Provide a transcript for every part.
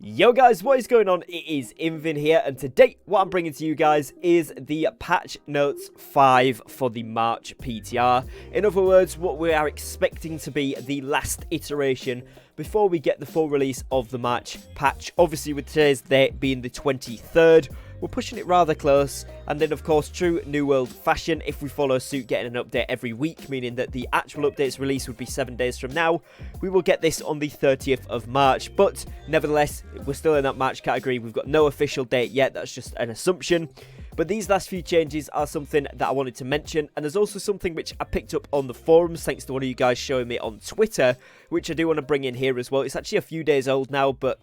Yo guys, what is going on? It is Invin here, and today what I'm bringing to you guys is the patch notes 5 for the March PTR. In other words, what we are expecting to be the last iteration before we get the full release of the March patch. Obviously with today's date being the 23rd, we're pushing it rather close, and then of course true New World fashion, if we follow suit getting an update every week, meaning that the actual updates release would be 7 days from now, we will get this on the 30th of March, but nevertheless, we're still in that March category. We've got no official date yet, that's just an assumption. But these last few changes are something that I wanted to mention, and there's also something which I picked up on the forums thanks to one of you guys showing me on Twitter, which I do want to bring in here as well. It's actually a few days old now, but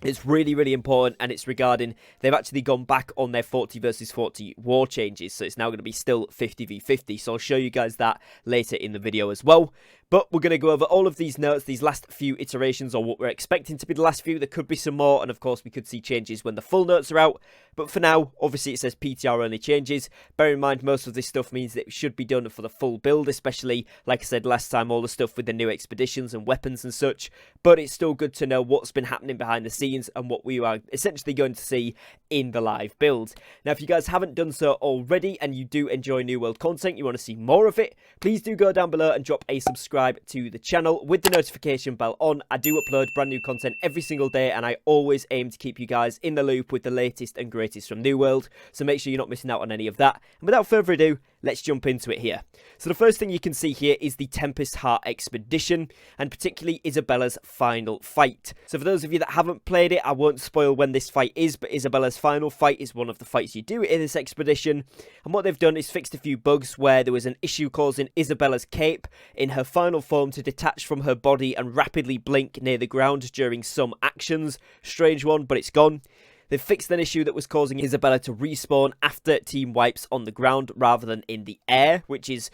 it's really important, and it's regarding they've actually gone back on their 40 versus 40 war changes, so it's now going to be still 50v50, so I'll show you guys that later in the video as well. But we're going to go over all of these notes, these last few iterations, or what we're expecting to be the last few. There could be some more, and of course we could see changes when the full notes are out. But for now, obviously it says PTR only changes. Bear in mind, most of this stuff means that it should be done for the full build, especially, like I said last time, all the stuff with the new expeditions and weapons and such. But it's still good to know what's been happening behind the scenes and what we are essentially going to see in the live build. Now, if you guys haven't done so already and you do enjoy New World content, you want to see more of it, please do go down below and drop a subscribe to the channel with the notification bell on. I do upload brand new content every single day, and I always aim to keep you guys in the loop with the latest and greatest from New World, so make sure you're not missing out on any of that. And without further ado, let's jump into it here. So the first thing you can see here is the Tempest Heart expedition, and particularly Isabella's final fight. So for those of you that haven't played it, I won't spoil when this fight is, but Isabella's final fight is one of the fights you do in this expedition. And what they've done is fixed a few bugs where there was an issue causing Isabella's cape in her final form to detach from her body and rapidly blink near the ground during some actions. Strange one, but it's gone. They've fixed an issue that was causing Isabella to respawn after team wipes on the ground rather than in the air, which is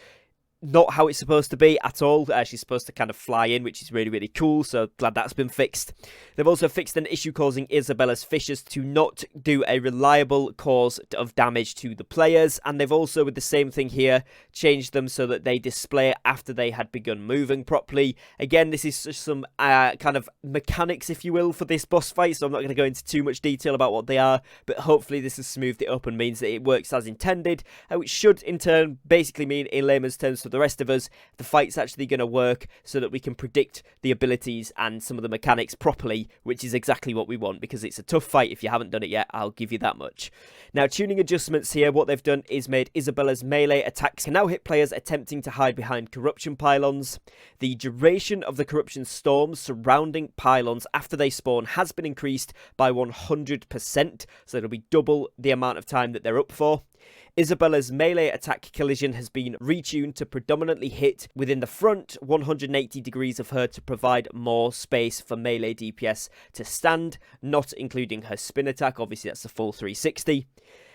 not how it's supposed to be at all. She's supposed to kind of fly in, which is really cool, so glad that's been fixed. They've also fixed an issue causing Isabella's fishers to not do a reliable cause of damage to the players, and they've also, with the same thing here, changed them so that they display after they had begun moving properly. Again, this is just some kind of mechanics, if you will, for this boss fight, so I'm not going to go into too much detail about what they are, but hopefully this has smoothed it up and means that it works as intended, which should in turn basically mean, in layman's terms, for the rest of us, the fight's actually going to work so that we can predict the abilities and some of the mechanics properly, which is exactly what we want, because it's a tough fight. If you haven't done it yet, I'll give you that much. Now, tuning adjustments here, what they've done is made Isabella's melee attacks can now hit players attempting to hide behind corruption pylons. The duration of the corruption storms surrounding pylons after they spawn has been increased by 100%, so it'll be double the amount of time that they're up for. Isabella's melee attack collision has been retuned to predominantly hit within the front 180 degrees of her to provide more space for melee DPS to stand, not including her spin attack. Obviously, that's the full 360.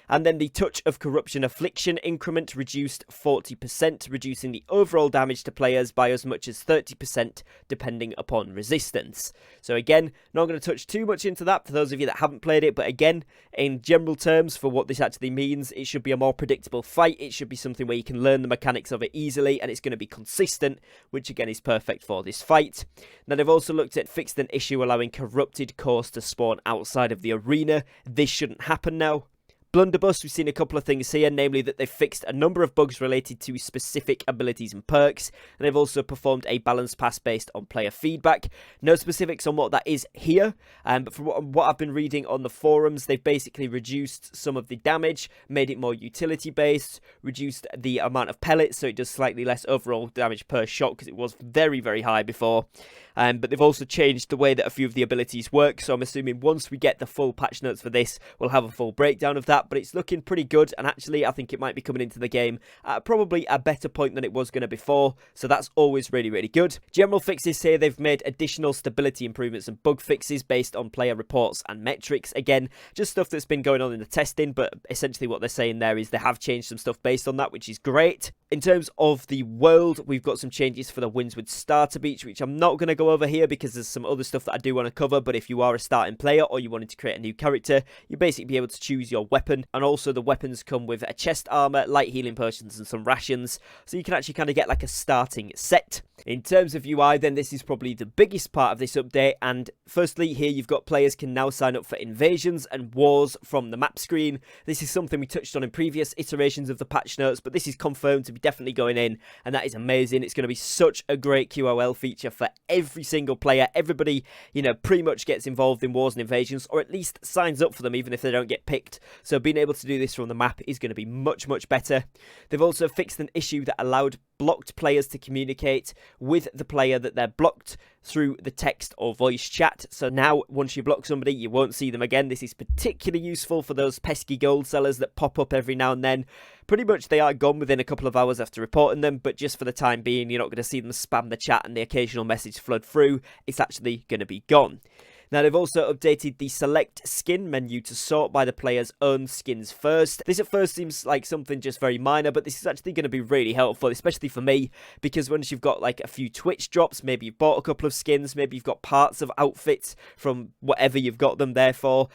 And then the Touch of Corruption Affliction increment reduced 40%, reducing the overall damage to players by as much as 30% depending upon resistance. So again, not going to touch too much into that for those of you that haven't played it, but again, in general terms for what this actually means, it should be a more predictable fight. It should be something where you can learn the mechanics of it easily, and it's going to be consistent, which again is perfect for this fight. Now they've also looked at fixed an issue allowing corrupted cores to spawn outside of the arena. This shouldn't happen now. Blunderbuss, we've seen a couple of things here, namely that they've fixed a number of bugs related to specific abilities and perks, and they've also performed a balance pass based on player feedback. No specifics on what that is here, but from what I've been reading on the forums, they've basically reduced some of the damage, made it more utility based, reduced the amount of pellets so it does slightly less overall damage per shot because it was very high before. But they've also changed the way that a few of the abilities work, so I'm assuming once we get the full patch notes for this, we'll have a full breakdown of that, but it's looking pretty good, and actually I think it might be coming into the game at probably a better point than it was going to before, so that's always really good. General fixes here, they've made additional stability improvements and bug fixes based on player reports and metrics. Again, just stuff that's been going on in the testing, but essentially what they're saying there is they have changed some stuff based on that, which is great. In terms of the world, we've got some changes for the Windswood Starter Beach, which I'm not going to go over here because there's some other stuff that I do want to cover, but if you are a starting player or you wanted to create a new character, you basically be able to choose your weapon weapon, and also the weapons come with a chest armor, light healing potions, and some rations, so you can actually kind of get like a starting set. In terms of UI, then, this is probably the biggest part of this update, and firstly, here you've got players can now sign up for invasions and wars from the map screen. This is something we touched on in previous iterations of the patch notes, but this is confirmed to be definitely going in, and that is amazing. It's going to be such a great QoL feature for every single player. Everybody, you know, pretty much gets involved in wars and invasions, or at least signs up for them, even if they don't get picked. So being able to do this from the map is going to be much, much better. They've also fixed an issue that allowed blocked players to communicate with the player that they're blocked through the text or voice chat. So now, once you block somebody, you won't see them again. This is particularly useful for those pesky gold sellers that pop up every now and then. Pretty much they are gone within a couple of hours after reporting them, but just for the time being, you're not going to see them spam the chat and the occasional message flood through. It's actually going to be gone. Now, they've also updated the select skin menu to sort by the player's own skins first. This at first seems like something just very minor, but this is actually going to be really helpful, especially for me, because once you've got like a few Twitch drops, maybe you've bought a couple of skins, maybe you've got parts of outfits from whatever you've got them there for,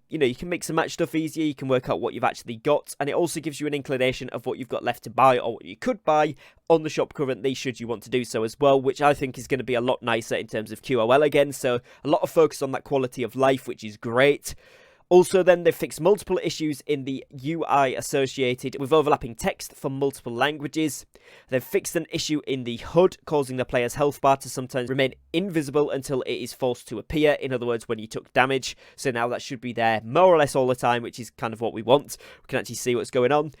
you know, you can mix and match stuff easier, you can work out what you've actually got, and it also gives you an inclination of what you've got left to buy or what you could buy on the shop currently, should you want to do so as well, which I think is going to be a lot nicer in terms of QoL again. So a lot of focus on that quality of life, which is great. Also, then, they've fixed multiple issues in the UI associated with overlapping text for multiple languages. They've fixed an issue in the HUD, causing the player's health bar to sometimes remain invisible until it is forced to appear, in other words, when you took damage. So now that should be there more or less all the time, which is kind of what we want. We can actually see what's going on.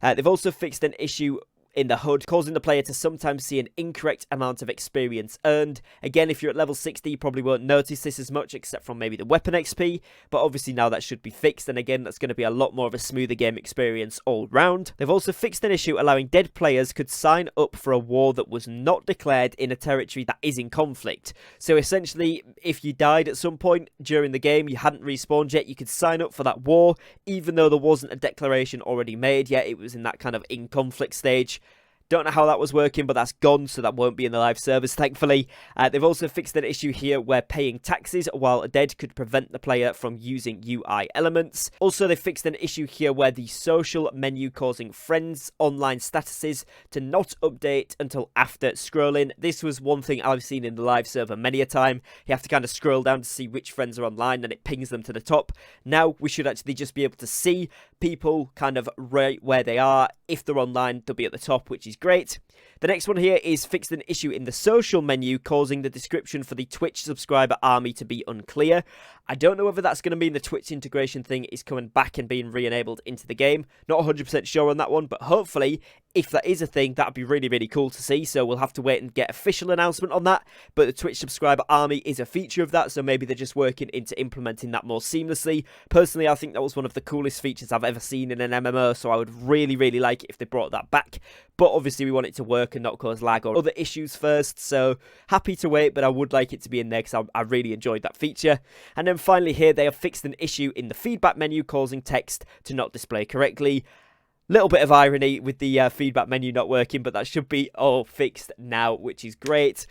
They've also fixed an issue in the HUD, causing the player to sometimes see an incorrect amount of experience earned. Again, if you're at level 60, you probably won't notice this as much, except from maybe the weapon XP, but obviously now that should be fixed, and again, that's going to be a lot more of a smoother game experience all round. They've also fixed an issue allowing dead players could sign up for a war that was not declared in a territory that is in conflict. So essentially, if you died at some point during the game, you hadn't respawned yet, you could sign up for that war, even though there wasn't a declaration already made yet. It was in that kind of in conflict stage. Don't know how that was working, but that's gone, so that won't be in the live servers, thankfully. They've also fixed an issue here where paying taxes while dead could prevent the player from using UI elements. Also, they fixed an issue here where the social menu causing friends' online statuses to not update until after scrolling. This was one thing I've seen in the live server many a time. You have to kind of scroll down to see which friends are online, and it pings them to the top. Now, we should actually just be able to see people kind of right where they are. If they're online, they'll be at the top, which is great. The next one here is fixed an issue in the social menu, causing the description for the Twitch subscriber army to be unclear. I don't know whether that's going to mean the Twitch integration thing is coming back and being re-enabled into the game. Not 100% sure on that one, but hopefully, if that is a thing, that'd be really, really cool to see. So we'll have to wait and get official announcement on that. But the Twitch subscriber army is a feature of that, so maybe they're just working into implementing that more seamlessly. Personally, I think that was one of the coolest features I've ever seen in an MMO, so I would really, really like it if they brought that back. But obviously, we want it to work and not cause lag or other issues first, so happy to wait, but I would like it to be in there because I really enjoyed that feature. And then finally here, they have fixed an issue in the feedback menu causing text to not display correctly. Little bit of irony with the feedback menu not working, but that should be all fixed now, which is great.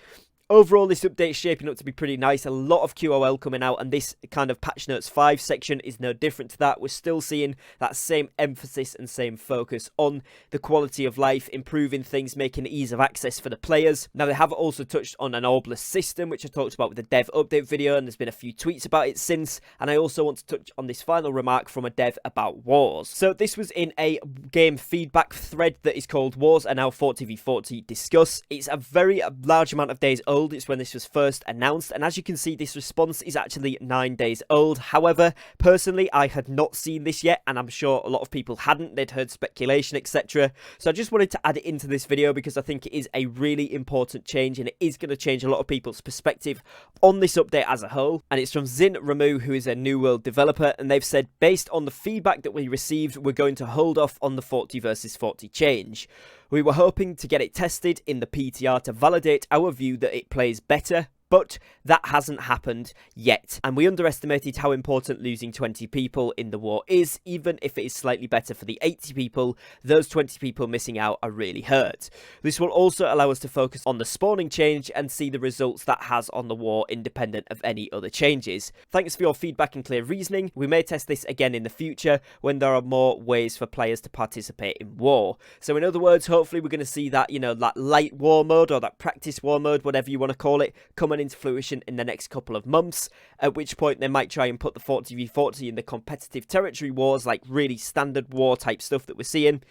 Overall, this update is shaping up to be pretty nice. A lot of QoL coming out, and this kind of Patch Notes 5 section is no different to that. We're still seeing that same emphasis and same focus on the quality of life, improving things, making ease of access for the players. Now, they have also touched on an orbless system, which I talked about with the dev update video, and there's been a few tweets about it since. And I also want to touch on this final remark from a dev about wars. So this was in a game feedback thread that is called Wars Are Now 40v40 Discuss. It's a very large amount of days old. It's when this was first announced, and as you can see, this response is actually 9 days old. However, personally, I had not seen this yet, and I'm sure a lot of people hadn't. They'd heard speculation, etc. So I just wanted to add it into this video because I think it is a really important change, and it is going to change a lot of people's perspective on this update as a whole. And it's from Zin Ramu, who is a New World developer, and they've said, based on the feedback that we received, we're going to hold off on the 40 versus 40 change. We were hoping to get it tested in the PTR to validate our view that it plays better, But that hasn't happened yet, and we underestimated how important losing 20 people in the war is. Even if it is slightly better for the 80 people, those 20 people missing out are really hurt. This will also allow us to focus on the spawning change and see the results that has on the war independent of any other changes. Thanks for your feedback and clear reasoning. We may test this again in the future when there are more ways for players to participate in war. So in other words, hopefully we're going to see that, that light war mode or that practice war mode, whatever you want to call it, coming into fruition in the next couple of months, at which point they might try and put the 40v40 in the competitive territory wars, like really standard war type stuff that we're seeing.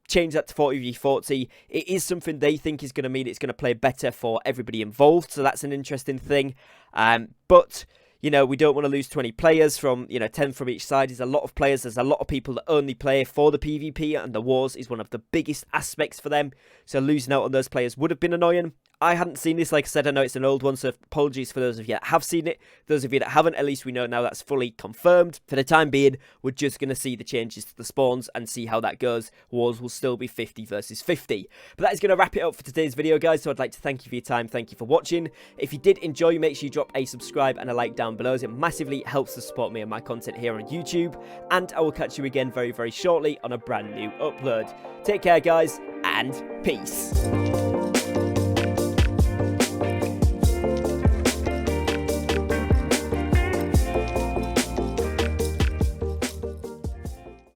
Change that to 40v40. It is something they think is going to mean it's going to play better for everybody involved, so that's an interesting thing. But we don't want to lose 20 players from, 10 from each side. There's a lot of players. There's a lot of people that only play for the PvP, and the wars is one of the biggest aspects for them. So losing out on those players would have been annoying. I hadn't seen this, like I said, I know it's an old one, so apologies for those of you that have seen it. Those of you that haven't, at least we know now that's fully confirmed. For the time being, we're just going to see the changes to the spawns and see how that goes. Wars will still be 50 versus 50. But that is going to wrap it up for today's video, guys, so I'd like to thank you for your time. Thank you for watching. If you did enjoy, make sure you drop a subscribe and a like down below, as it massively helps to support me and my content here on YouTube. And I will catch you again very, very shortly on a brand new upload. Take care, guys, and peace.